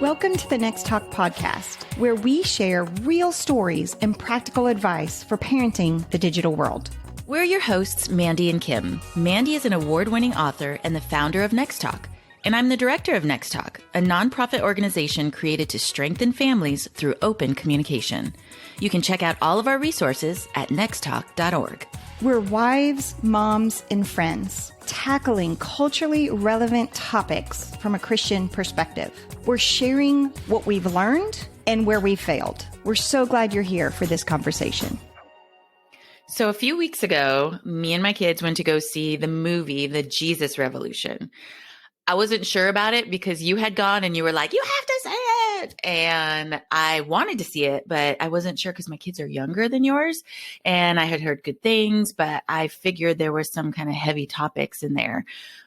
Welcome to the nextTalk podcast, where we share real stories and practical advice for parenting the digital world. We're your hosts, Mandy and Kim. Mandy is an award-winning author and the founder of nextTalk. And I'm the director of nextTalk, a nonprofit organization created to strengthen families through open communication. You can check out all of our resources at nexttalk.org. We're wives, moms, and friends, tackling culturally relevant topics from a Christian perspective. We're sharing what we've learned and where we failed. We're so glad you're here for this conversation. So a few weeks ago, me and my kids went to go see the movie, The Jesus Revolution. I wasn't sure about it because you had gone and you were like, you have to see it. And I wanted to see it, but I wasn't sure because my kids are younger than yours. And I had heard good things, but I figured there were some kind of heavy topics in there.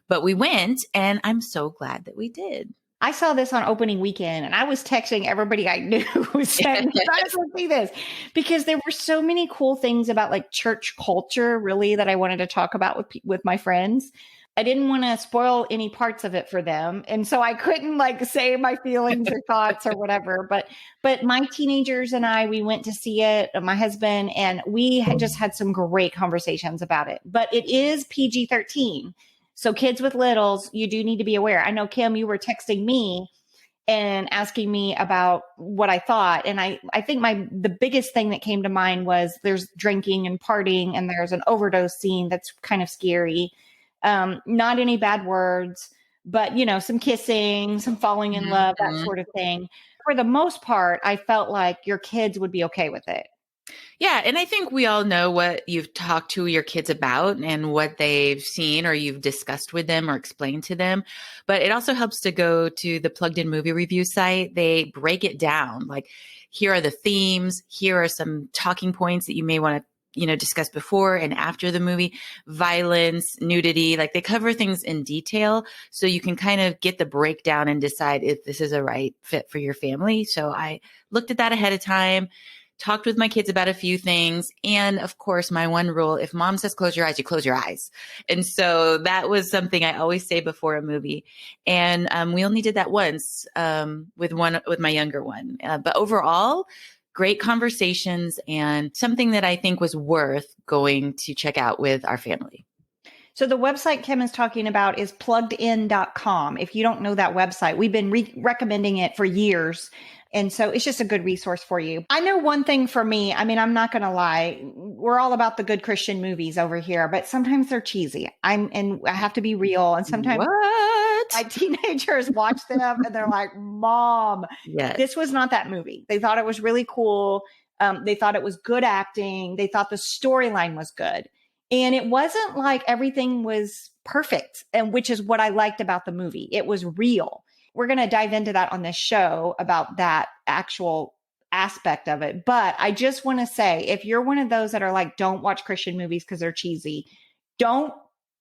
But we went, and I'm so glad that we did. I saw this on opening weekend, and I was texting everybody I knew saying, I just want to see this, because there were so many cool things about like church culture, really, that I wanted to talk about with my friends. I didn't want to spoil any parts of it for them. And so I couldn't like say my feelings or thoughts or whatever. But my teenagers and I, we went to see it, my husband, and we had just had some great conversations about it. But it is PG-13. So kids with littles, you do need to be aware. I know, Kim, you were texting me and asking me about what I thought. And I think the biggest thing that came to mind was there's drinking and partying, and there's an overdose scene that's kind of scary. Not any bad words, but, some kissing, some falling in love, that sort of thing. For the most part, I felt like your kids would be okay with it. Yeah. And I think we all know what you've talked to your kids about and what they've seen or you've discussed with them or explained to them. But it also helps to go to the Plugged In Movie Review site. They break it down. Like, here are the themes. Here are some talking points that you may want to discuss before and after the movie, violence, nudity, like they cover things in detail. So you can kind of get the breakdown and decide if this is a right fit for your family. So I looked at that ahead of time, talked with my kids about a few things. And of course, my one rule, if mom says, close your eyes, you close your eyes. And so that was something I always say before a movie. And we only did that once with my younger one. But overall, great conversations and something that I think was worth going to check out with our family. So the website Kim is talking about is pluggedin.com. If you don't know that website, we've been recommending it for years. And so it's just a good resource for you. I know one thing for me, I'm not going to lie. We're all about the good Christian movies over here, but sometimes they're cheesy. I have to be real. And sometimes my teenagers watch them and they're like, Mom, yes. This was not that movie. They thought it was really cool. They thought it was good acting. They thought the storyline was good. And it wasn't like everything was perfect, and which is what I liked about the movie. It was real. We're going to dive into that on this show about that actual aspect of it. But I just want to say, if you're one of those that are like, don't watch Christian movies because they're cheesy, don't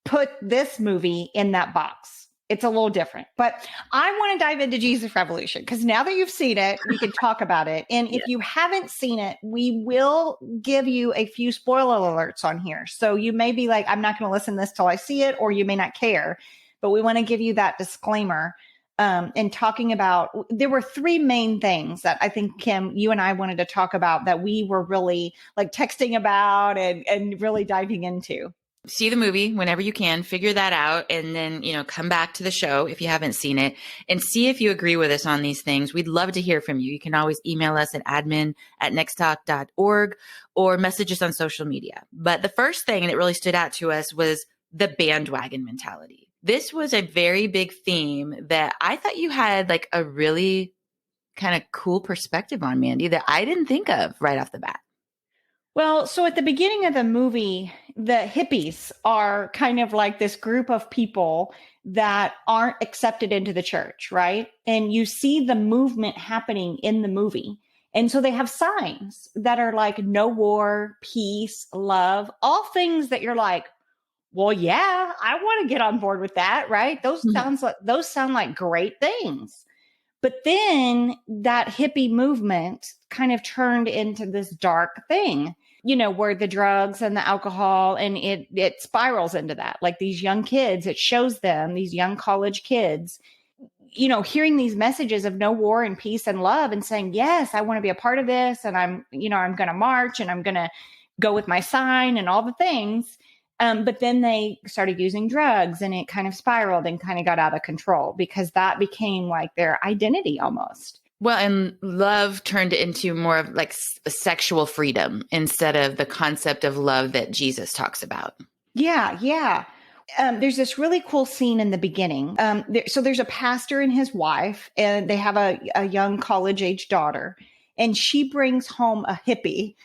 put this movie in that box. It's a little different. But I want to dive into Jesus Revolution because now that you've seen it, we can talk about it. And if you haven't seen it, we will give you a few spoiler alerts on here. So you may be like, I'm not going to listen to this till I see it, or you may not care. But we want to give you that disclaimer. And talking about, there were three main things that I think, Kim, you and I wanted to talk about that we were really like texting about and really diving into. See the movie whenever you can, figure that out, and then, come back to the show if you haven't seen it and see if you agree with us on these things. We'd love to hear from you. You can always email us at admin@nexttalk.org or message us on social media. But the first thing, and it really stood out to us, was the bandwagon mentality. This was a very big theme that I thought you had like a really kind of cool perspective on, Mandy, that I didn't think of right off the bat. Well, so at the beginning of the movie, the hippies are kind of like this group of people that aren't accepted into the church, right? And you see the movement happening in the movie. And so they have signs that are like no war, peace, love, all things that you're like, well, yeah, I want to get on board with that, right? Those sound like great things. But then that hippie movement kind of turned into this dark thing, where the drugs and the alcohol, and it spirals into that. Like these young kids, it shows them, these young college kids, hearing these messages of no war and peace and love and saying, yes, I want to be a part of this. And I'm going to march and I'm going to go with my sign and all the things. But then they started using drugs and it kind of spiraled and kind of got out of control because that became like their identity almost. Well, and love turned into more of like sexual freedom instead of the concept of love that Jesus talks about. Yeah, yeah. There's this really cool scene in the beginning. So there's a pastor and his wife, and they have a young college-age daughter, and she brings home a hippie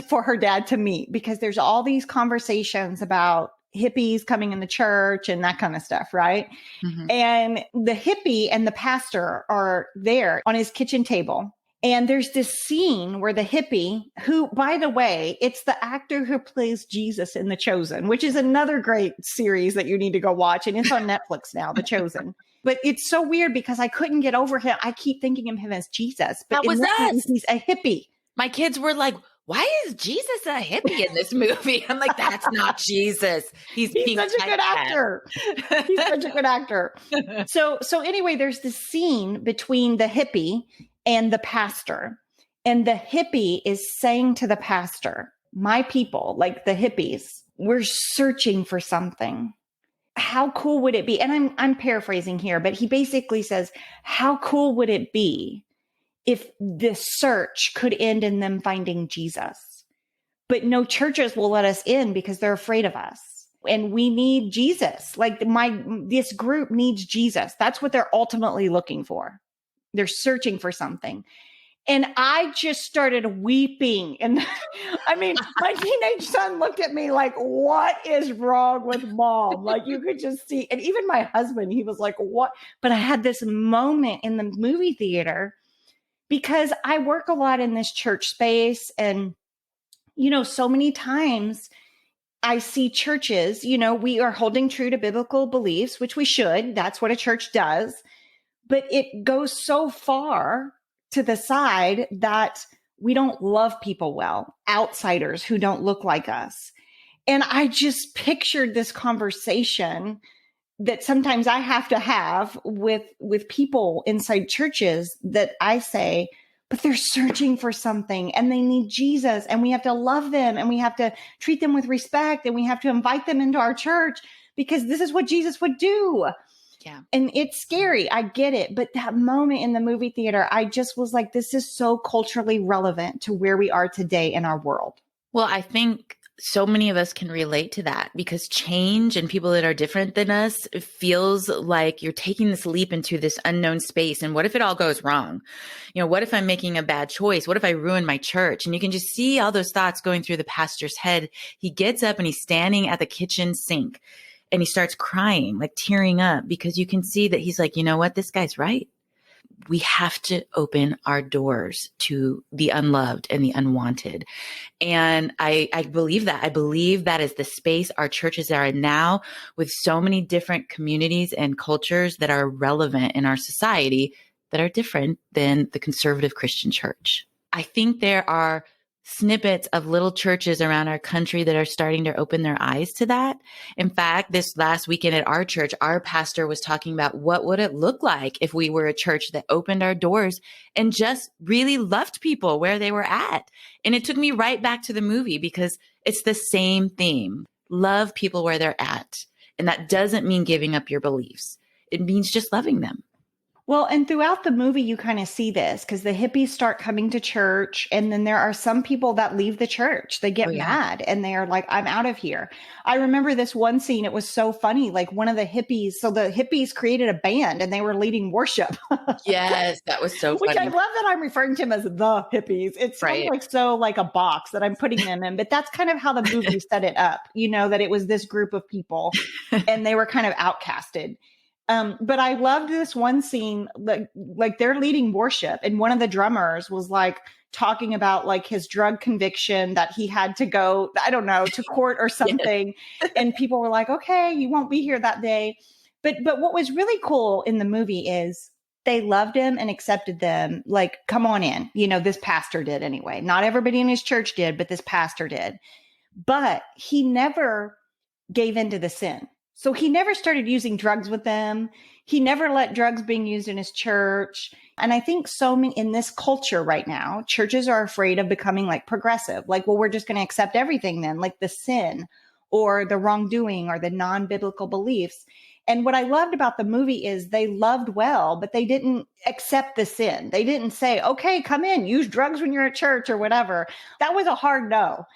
for her dad to meet because there's all these conversations about hippies coming in the church and that kind of stuff, right? Mm-hmm. And the hippie and the pastor are there on his kitchen table. And there's this scene where the hippie, who, by the way, it's the actor who plays Jesus in The Chosen, which is another great series that you need to go watch. And it's on Netflix now, The Chosen. But it's so weird because I couldn't get over him. I keep thinking of him as Jesus. But that was us. He's a hippie. My kids were like, why is Jesus a hippie in this movie? I'm like, that's not Jesus. He's such a good actor. He's such a good actor. So anyway, there's this scene between the hippie and the pastor. And the hippie is saying to the pastor, my people, like the hippies, we're searching for something. How cool would it be? And I'm paraphrasing here, but he basically says, how cool would it be if this search could end in them finding Jesus? But no churches will let us in because they're afraid of us. And we need Jesus. Like this group needs Jesus. That's what they're ultimately looking for. They're searching for something. And I just started weeping. And I mean, my teenage son looked at me like, what is wrong with mom? Like you could just see. And even my husband, he was like, what? But I had this moment in the movie theater because I work a lot in this church space. And, so many times I see churches, we are holding true to biblical beliefs, which we should. That's what a church does. But it goes so far to the side that we don't love people well, outsiders who don't look like us. And I just pictured this conversation that sometimes I have to have with people inside churches that I say, but they're searching for something and they need Jesus and we have to love them and we have to treat them with respect and we have to invite them into our church because this is what Jesus would do. Yeah. And it's scary. I get it. But that moment in the movie theater, I just was like, this is so culturally relevant to where we are today in our world. Well, I think so many of us can relate to that because change and people that are different than us feels like you're taking this leap into this unknown space. And what if it all goes wrong? What if I'm making a bad choice? What if I ruin my church? And you can just see all those thoughts going through the pastor's head. He gets up and he's standing at the kitchen sink. And he starts crying, like tearing up, because you can see that he's like, you know what? This guy's right. We have to open our doors to the unloved and the unwanted. And I believe that. I believe that is the space our churches are in now with so many different communities and cultures that are relevant in our society that are different than the conservative Christian church. I think there are snippets of little churches around our country that are starting to open their eyes to that. In fact, this last weekend at our church, our pastor was talking about what would it look like if we were a church that opened our doors and just really loved people where they were at. And it took me right back to the movie because it's the same theme. Love people where they're at. And that doesn't mean giving up your beliefs. It means just loving them. Well, and throughout the movie, you kind of see this because the hippies start coming to church and then there are some people that leave the church. They get mad and they are like, I'm out of here. I remember this one scene. It was so funny. Like one of the hippies. So the hippies created a band and they were leading worship. Yes, that was so funny. Which I love that I'm referring to them as the hippies. It's kind of like so like a box that I'm putting them in. But that's kind of how the movie set it up, that it was this group of people and they were kind of outcasted. But I loved this one scene, like they're leading worship and one of the drummers was like talking about like his drug conviction that he had to go, I don't know, to court or something. And people were like, okay, you won't be here that day. But what was really cool in the movie is they loved him and accepted them. Like, come on in. This pastor did anyway. Not everybody in his church did, but this pastor did. But he never gave into the sin. So he never started using drugs with them. He never let drugs being used in his church. And I think so many in this culture right now, churches are afraid of becoming like progressive. Like, well, we're just going to accept everything then, like the sin or the wrongdoing or the non-biblical beliefs. And what I loved about the movie is they loved well, but they didn't accept the sin. They didn't say, okay, come in, use drugs when you're at church or whatever. That was a hard no,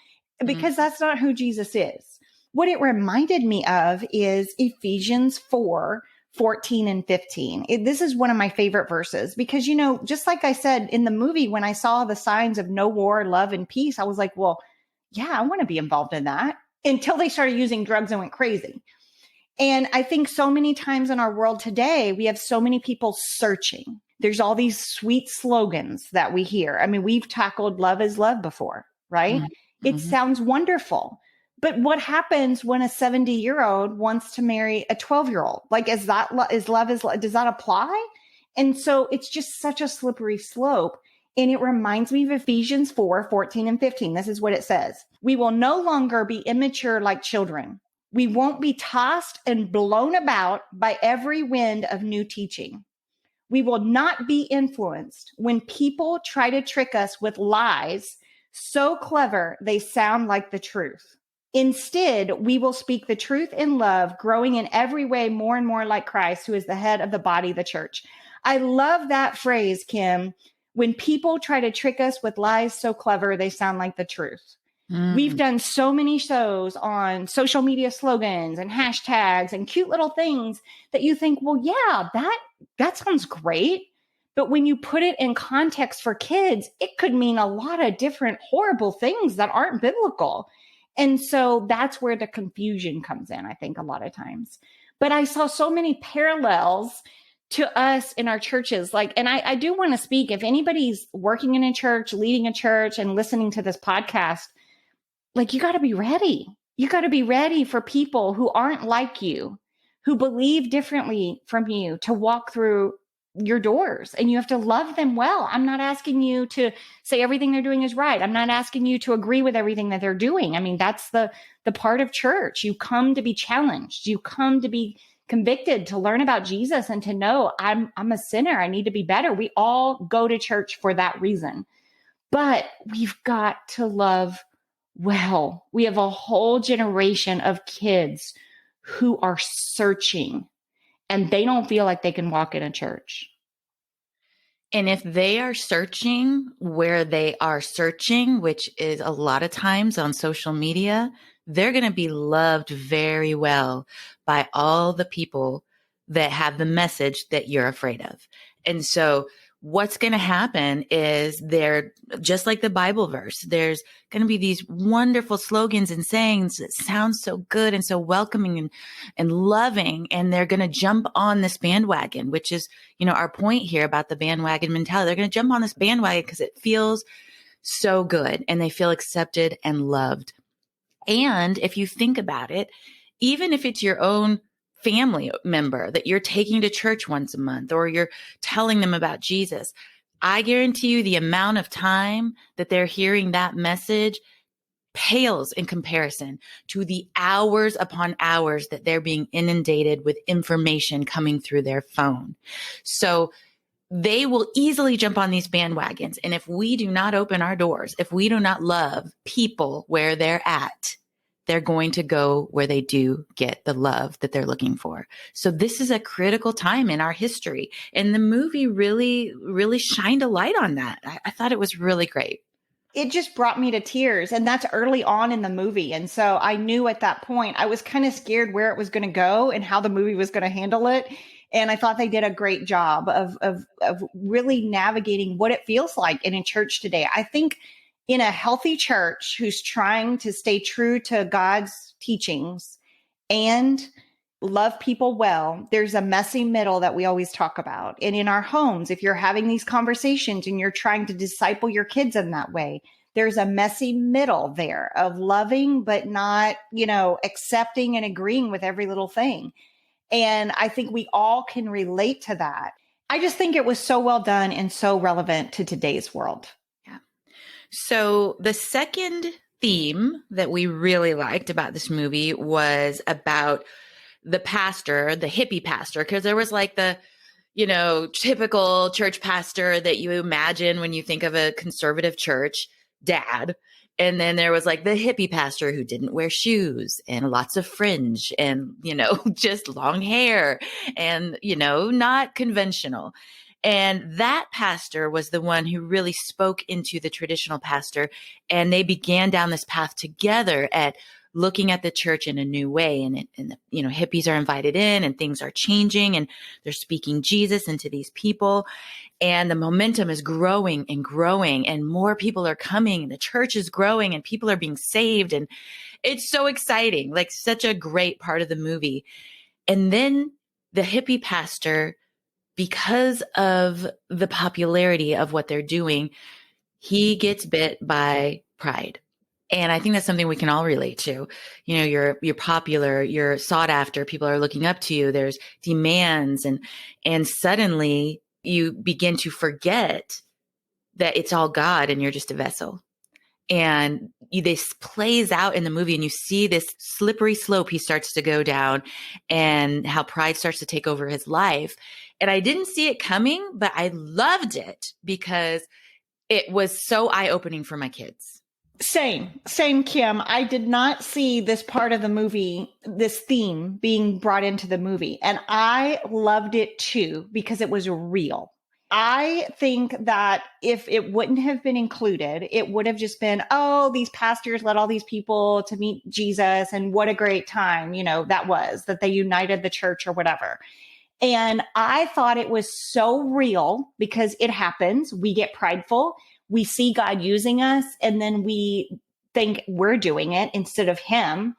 because that's not who Jesus is. What it reminded me of is Ephesians 4:14 and 15. This is one of my favorite verses because, you know, just like I said in the movie, when I saw the signs of no war, love, and peace, I was like, well, yeah, I want to be involved in that, until they started using drugs and went crazy. And I think so many times in our world today, we have so many people searching. There's all these sweet slogans that we hear. I mean, we've tackled love is love before, right? Mm-hmm. It sounds wonderful. But what happens when a 70-year-old wants to marry a 12-year-old? Like, does that apply? And so it's just such a slippery slope. And it reminds me of Ephesians 4:14 and 15. This is what it says. We will no longer be immature like children. We won't be tossed and blown about by every wind of new teaching. We will not be influenced when people try to trick us with lies so clever they sound like the truth. Instead, we will speak the truth in love, growing in every way more and more like Christ, who is the head of the body, the church. I love that phrase, Kim. When people try to trick us with lies so clever they sound like the truth. We've done so many shows on social media slogans and hashtags and cute little things that you think, well, yeah, that sounds great. But when you put it in context for kids, it could mean a lot of different horrible things that aren't biblical. And so that's where the confusion comes in, I think, a lot of times. But I saw so many parallels to us in our churches. Like, and I do want to speak, if anybody's working in a church, leading a church, and listening to this podcast, like, you got to be ready. You got to be ready for people who aren't like you, who believe differently from you, to walk through your doors, and you have to love them well. I'm not asking you to say everything they're doing is right. I'm not asking you to agree with everything that they're doing. I mean, that's the part of church. You come to be challenged. You come to be convicted, to learn about Jesus, and to know I'm a sinner. I need to be better. We all go to church for that reason. But we've got to love well. We have a whole generation of kids who are searching, and they don't feel like they can walk in a church. And if they are searching where they are searching, which is a lot of times on social media, they're going to be loved very well by all the people that have the message that you're afraid of. And so what's going to happen is they're just like the Bible verse. There's going to be these wonderful slogans and sayings that sound so good and so welcoming and loving. And they're going to jump on this bandwagon, which is, you know, our point here about the bandwagon mentality. They're going to jump on this bandwagon because it feels so good and they feel accepted and loved. And if you think about it, even if it's your own family member that you're taking to church once a month, or you're telling them about Jesus, I guarantee you the amount of time that they're hearing that message pales in comparison to the hours upon hours that they're being inundated with information coming through their phone. So they will easily jump on these bandwagons. And if we do not open our doors, if we do not love people where they're at, they're going to go where they do get the love that they're looking for. So this is a critical time in our history. And the movie really, really shined a light on that. I thought it was really great. It just brought me to tears. And that's early on in the movie. And so I knew at that point, I was kind of scared where it was going to go and how the movie was going to handle it. And I thought they did a great job of really navigating what it feels like in a church today. I think in a healthy church who's trying to stay true to God's teachings and love people well, there's a messy middle that we always talk about. And in our homes, if you're having these conversations and you're trying to disciple your kids in that way, there's a messy middle there of loving, but not, accepting and agreeing with every little thing. And I think we all can relate to that. I just think it was so well done and so relevant to today's world. Yeah. So the second theme that we really liked about this movie was about the pastor, the hippie pastor, because there was like the, you know, typical church pastor that you imagine when you think of a conservative church dad. And then there was like the hippie pastor who didn't wear shoes and lots of fringe and, you know, just long hair and, you know, not conventional. And that pastor was the one who really spoke into the traditional pastor. And they began down this path together at looking at the church in a new way. And you know, hippies are invited in and things are changing and they're speaking Jesus into these people. And the momentum is growing and growing and more people are coming. The church is growing and people are being saved. And it's so exciting, like such a great part of the movie. And then the hippie pastor, because of the popularity of what they're doing, he gets bit by pride. And I think that's something we can all relate to. You know, you're popular, you're sought after, people are looking up to you, there's demands, and suddenly you begin to forget that it's all God and you're just a vessel. And this plays out in the movie and you see this slippery slope he starts to go down and how pride starts to take over his life. And I didn't see it coming, but I loved it because it was so eye-opening for my kids. Same, Kim. I did not see this part of the movie, this theme being brought into the movie. And I loved it too, because it was real. I think that if it wouldn't have been included, it would have just been, oh, these pastors led all these people to meet Jesus and what a great time, you know, that they united the church or whatever. And I thought it was so real because it happens. We get prideful. We see God using us and then we think we're doing it instead of him.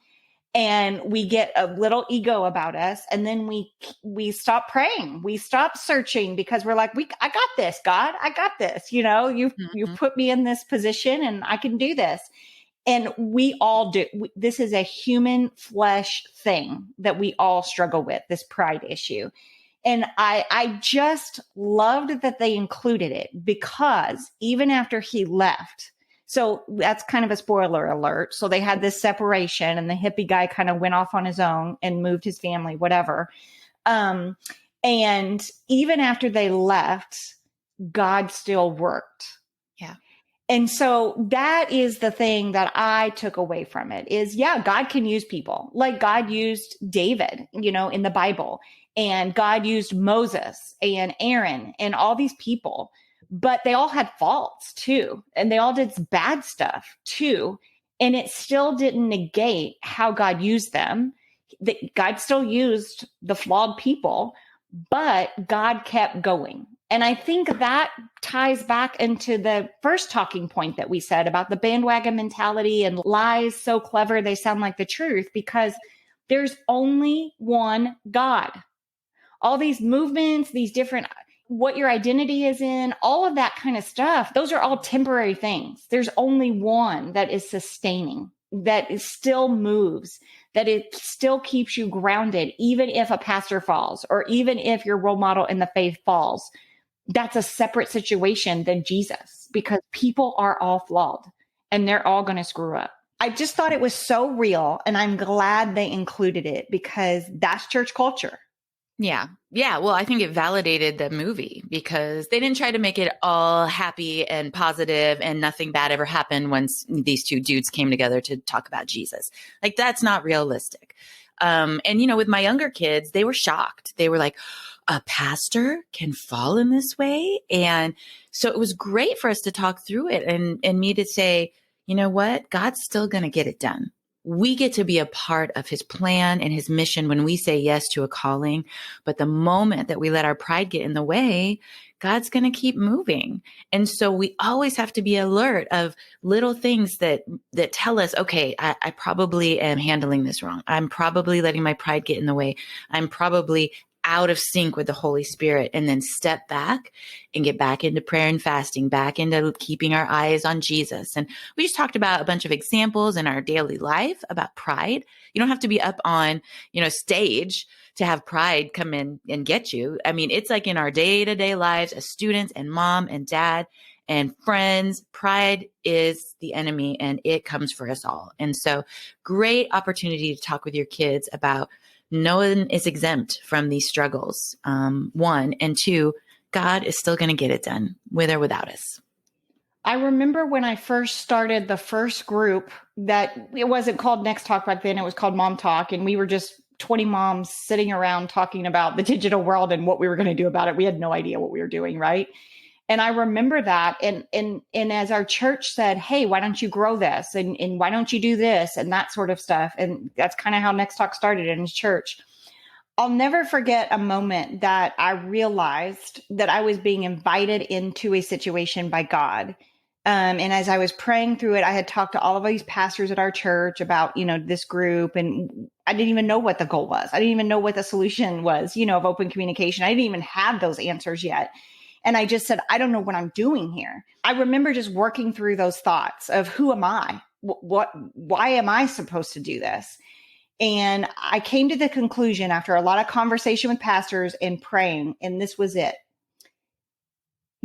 And we get a little ego about us. And then we stop praying. We stop searching because we're like, I got this, God, I got this. You know, you've put me in this position and I can do this. And we all do. This is a human flesh thing that we all struggle with, this pride issue. And I just loved that they included it because even after he left, so that's kind of a spoiler alert. So they had this separation and the hippie guy kind of went off on his own and moved his family, whatever. And even after they left, God still worked. Yeah. And so that is the thing that I took away from it is, yeah, God can use people. Like God used David, you know, in the Bible, and God used Moses and Aaron and all these people, but they all had faults too. And they all did bad stuff too. And it still didn't negate how God used them. God still used the flawed people, but God kept going. And I think that ties back into the first talking point that we said about the bandwagon mentality and lies so clever they sound like the truth, because there's only one God. All these movements, these different, what your identity is in, all of that kind of stuff, those are all temporary things. There's only one that is sustaining, that is still moves, that it still keeps you grounded, even if a pastor falls, or even if your role model in the faith falls. That's a separate situation than Jesus, because people are all flawed and they're all going to screw up. I just thought it was so real, and I'm glad they included it because that's church culture. Yeah. Yeah. Well, I think it validated the movie because they didn't try to make it all happy and positive and nothing bad ever happened once these two dudes came together to talk about Jesus. Like, that's not realistic. And, you know, with my younger kids, they were shocked. They were like, a pastor can fall in this way. And so it was great for us to talk through it and me to say, you know what? God's still going to get it done. We get to be a part of his plan and his mission when we say yes to a calling. But the moment that we let our pride get in the way, God's going to keep moving. And so we always have to be alert of little things that tell us, okay, I probably am handling this wrong. I'm probably letting my pride get in the way. I'm probably out of sync with the Holy Spirit, and then step back and get back into prayer and fasting, back into keeping our eyes on Jesus. And we just talked about a bunch of examples in our daily life about pride. You don't have to be up on, you know, stage to have pride come in and get you. I mean, it's like in our day-to-day lives as students and mom and dad and friends, pride is the enemy and it comes for us all. And so great opportunity to talk with your kids about no one is exempt from these struggles. One, and two, God is still going to get it done with or without us. I remember when I first started the first group that it wasn't called Next Talk back then. It was called Mom Talk. And we were just 20 moms sitting around talking about the digital world and what we were going to do about it. We had no idea what we were doing. Right. And I remember that. And as our church said, hey, why don't you grow this? And why don't you do this? And that sort of stuff. And that's kind of how Next Talk started in his church. I'll never forget a moment that I realized that I was being invited into a situation by God. And as I was praying through it, I had talked to all of these pastors at our church about, this group. And I didn't even know what the goal was. I didn't even know what the solution was, of open communication. I didn't even have those answers yet. And I just said, I don't know what I'm doing here. I remember just working through those thoughts of who am I? Why am I supposed to do this? And I came to the conclusion after a lot of conversation with pastors and praying, and this was it.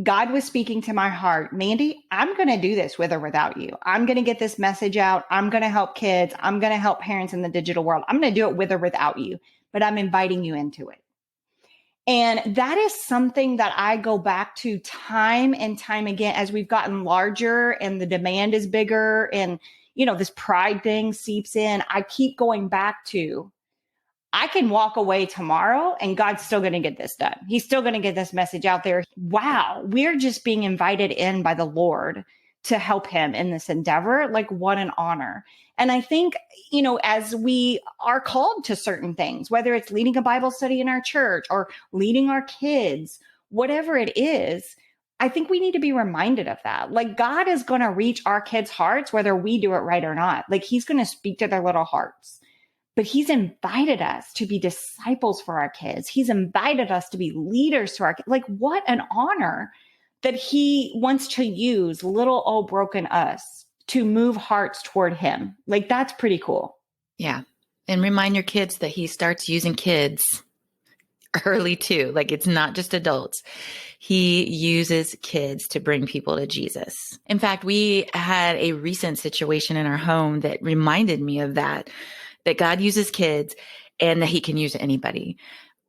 God was speaking to my heart, Mandy, I'm going to do this with or without you. I'm going to get this message out. I'm going to help kids. I'm going to help parents in the digital world. I'm going to do it with or without you, but I'm inviting you into it. And that is something that I go back to time and time again as we've gotten larger and the demand is bigger and, this pride thing seeps in. I keep going back to, I can walk away tomorrow and God's still going to get this done. He's still going to get this message out there. Wow, we're just being invited in by the Lord to help him in this endeavor. Like, what an honor. And I think, as we are called to certain things, whether it's leading a Bible study in our church or leading our kids, whatever it is, I think we need to be reminded of that. Like, God is going to reach our kids' hearts, whether we do it right or not. Like, he's going to speak to their little hearts. But he's invited us to be disciples for our kids. He's invited us to be leaders to our kids. Like, what an honor that he wants to use little old broken us to move hearts toward him. Like, that's pretty cool. Yeah. And remind your kids that he starts using kids early too. Like, it's not just adults. He uses kids to bring people to Jesus. In fact, we had a recent situation in our home that reminded me of that God uses kids and that he can use anybody.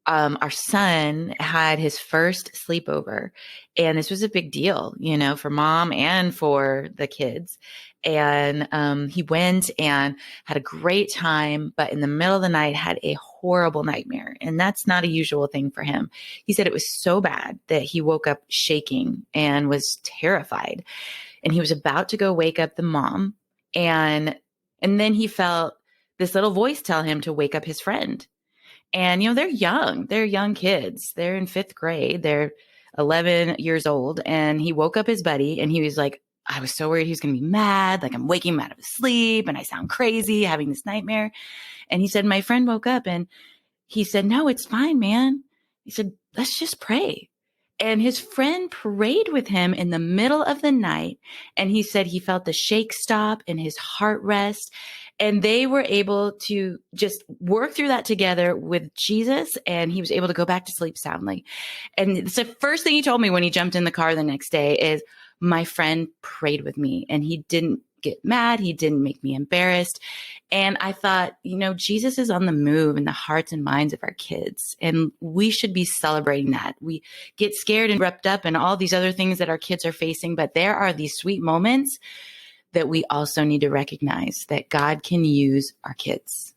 Our son had his first sleepover, and this was a big deal, for mom and for the kids. And he went and had a great time, but in the middle of the night had a horrible nightmare. And that's not a usual thing for him. He said it was so bad that he woke up shaking and was terrified. And he was about to go wake up the mom. And then he felt this little voice tell him to wake up his friend. And, they're young kids. They're in 5th grade. They're 11 years old. And he woke up his buddy and he was like, I was so worried he was going to be mad. Like, I'm waking him out of his sleep and I sound crazy having this nightmare. And he said, my friend woke up and he said, no, it's fine, man. He said, let's just pray. And his friend prayed with him in the middle of the night. And he said he felt the shake stop and his heart rest. And they were able to just work through that together with Jesus. And he was able to go back to sleep soundly. And it's the first thing he told me when he jumped in the car the next day is, my friend prayed with me and he didn't get mad. He didn't make me embarrassed. And I thought, Jesus is on the move in the hearts and minds of our kids. And we should be celebrating that. We get scared and wrapped up in all these other things that our kids are facing. But there are these sweet moments that we also need to recognize that God can use our kids.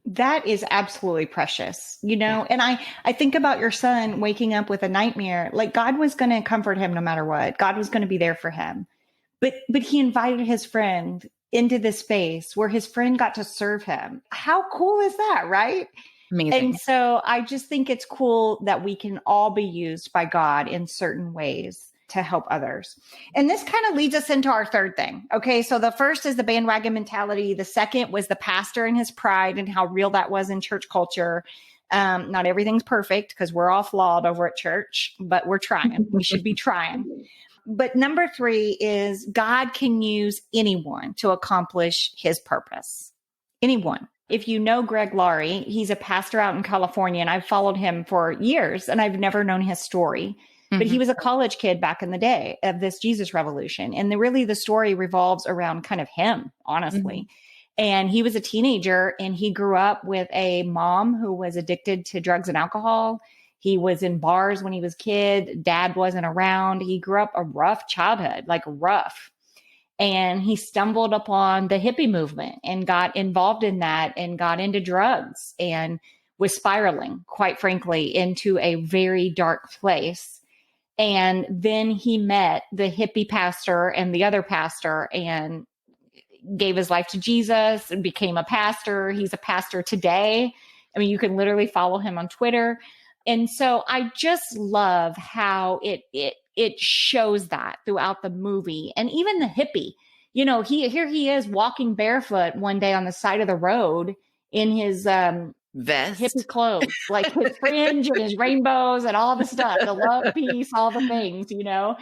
That is absolutely precious, and I think about your son waking up with a nightmare. Like, God was going to comfort him no matter what. God was going to be there for him. But he invited his friend into this space where his friend got to serve him. How cool is that, right? Amazing. And so I just think it's cool that we can all be used by God in certain ways to help others. And this kind of leads us into our third thing. Okay. So the first is the bandwagon mentality. The second was the pastor and his pride and how real that was in church culture. Not everything's perfect because we're all flawed over at church, but we're trying. We should be trying. But number 3 is God can use anyone to accomplish his purpose. Anyone. If you know Greg Laurie, he's a pastor out in California, and I've followed him for years, and I've never known his story. But he was a college kid back in the day of this Jesus revolution. And really the story revolves around kind of him, honestly. And he was a teenager, and he grew up with a mom who was addicted to drugs and alcohol. He was in bars when he was a kid. Dad wasn't around. He grew up a rough childhood, like rough. And he stumbled upon the hippie movement and got involved in that and got into drugs and was spiraling, quite frankly, into a very dark place. And then he met the hippie pastor and the other pastor and gave his life to Jesus and became a pastor. He's a pastor today. I mean, you can literally follow him on Twitter. And so I just love how it shows that throughout the movie. And even the hippie, you know, here he is walking barefoot one day on the side of the road in his vest, hippie clothes, like his fringe and his rainbows and all the stuff, the love, peace, all the things, you know.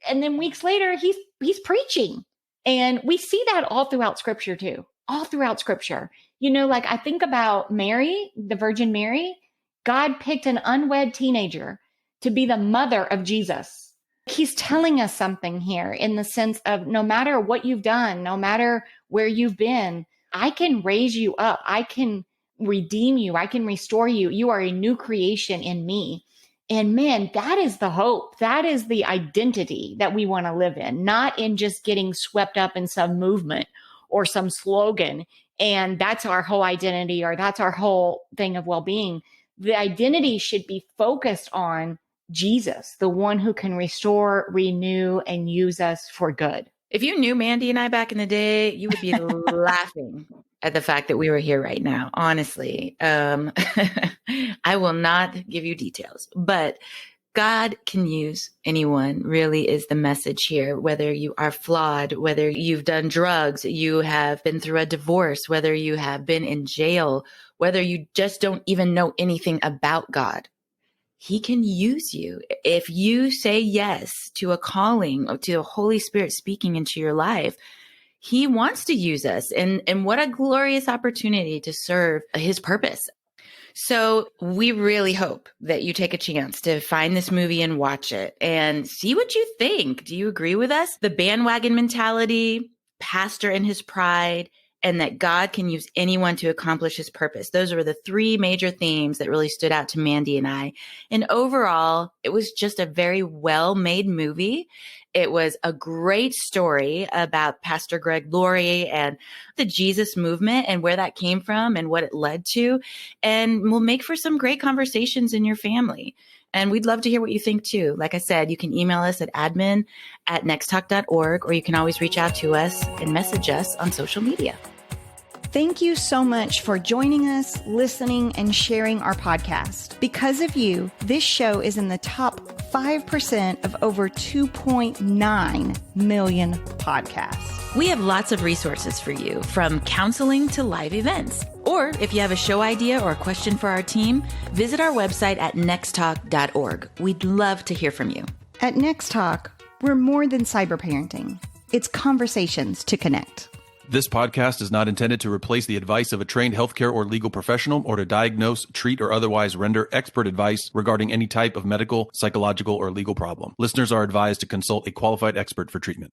And then weeks later, he's preaching. And we see that all throughout scripture too, all throughout scripture. You know, like I think about Mary, the Virgin Mary. God picked an unwed teenager to be the mother of Jesus. He's telling us something here in the sense of no matter what you've done, no matter where you've been, I can raise you up. I can redeem you. I can restore you. You are a new creation in me. And man, that is the hope. That is the identity that we want to live in, not in just getting swept up in some movement or some slogan. And that's our whole identity, or that's our whole thing of well-being. The identity should be focused on Jesus, the one who can restore, renew, and use us for good. If you knew Mandy and I back in the day, you would be laughing at the fact that we were here right now. Honestly, I will not give you details, but God can use anyone, really is the message here. Whether you are flawed, whether you've done drugs, you have been through a divorce, whether you have been in jail, whether you just don't even know anything about God, He can use you. If you say yes to a calling, or to the Holy Spirit speaking into your life, He wants to use us. And what a glorious opportunity to serve His purpose. So we really hope that you take a chance to find this movie and watch it and see what you think. Do you agree with us? The bandwagon mentality, pastor and his pride, and that God can use anyone to accomplish His purpose. Those were the three major themes that really stood out to Mandy and I. And overall, it was just a very well-made movie. It was a great story about Pastor Greg Laurie and the Jesus movement and where that came from and what it led to, and will make for some great conversations in your family. And we'd love to hear what you think too. Like I said, you can email us at admin@nexttalk.org, or you can always reach out to us and message us on social media. Thank you so much for joining us, listening, and sharing our podcast. Because of you, this show is in the top 5% of over 2.9 million podcasts. We have lots of resources for you, from counseling to live events. Or if you have a show idea or a question for our team, visit our website at nexttalk.org. We'd love to hear from you. At nextTalk, we're more than cyber parenting. It's conversations to connect. This podcast is not intended to replace the advice of a trained healthcare or legal professional, or to diagnose, treat, or otherwise render expert advice regarding any type of medical, psychological, or legal problem. Listeners are advised to consult a qualified expert for treatment.